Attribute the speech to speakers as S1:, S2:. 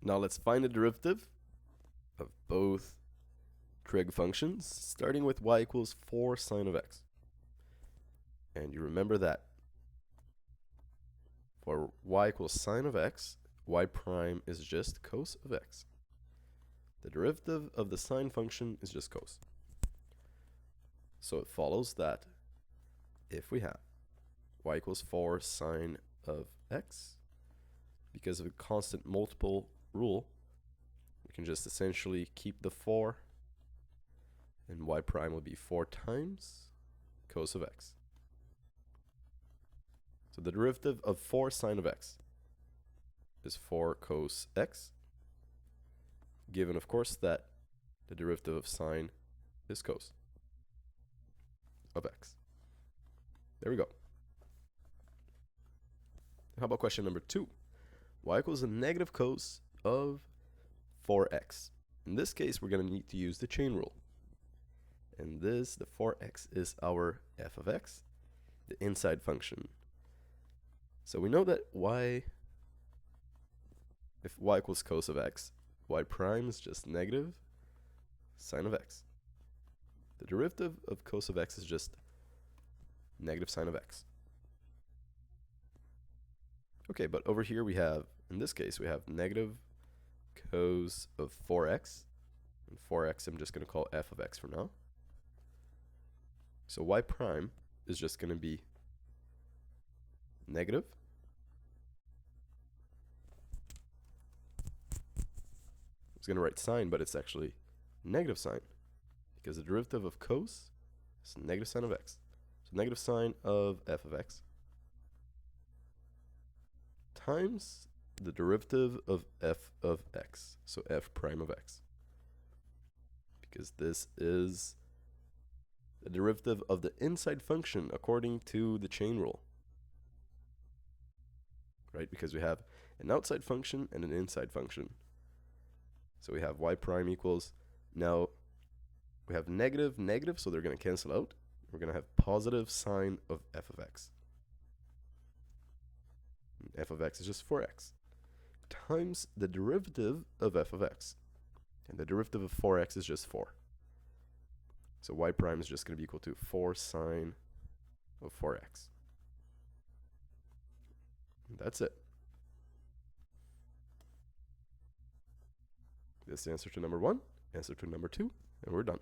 S1: Now let's find the derivative of both trig functions, starting with y equals 4 sine of x. And you remember that for y equals sine of x, y prime is just cos of x. The derivative of the sine function is just cos. So it follows that if we have y equals 4 sine of x, because of a constant multiple rule, we can just essentially keep the 4, and y prime will be 4 times cos of x. So the derivative of 4 sine of x is 4 cos x, given, of course, that the derivative of sine is cos of x. There we go. How about question number 2? Y equals a negative cos of 4x. In this case, we're going to need to use the chain rule. And this, the 4x, is our f of x, the inside function. So we know that if y equals cos of x, y prime is just negative sine of x. The derivative of cos of x is just negative sine of x. Okay, but over here we have, in this case, we have negative cos of 4x. And 4x I'm just going to call f of x for now. So y prime is just going to be negative. I was going to write sine, but it's actually negative sine, because the derivative of cos is negative sine of x. So negative sine of f of x times the derivative of f of x, so f prime of x, because this is the derivative of the inside function according to the chain rule, right? Because we have an outside function and an inside function. So we have y prime equals, now we have negative, negative, so they're going to cancel out. We're going to have positive sine of f of x. F of x is just 4x times the derivative of f of x. And the derivative of 4x is just 4. So y prime is just going to be equal to 4 sine of 4x. And that's it. This is the answer to number 1, answer to number 2, and we're done.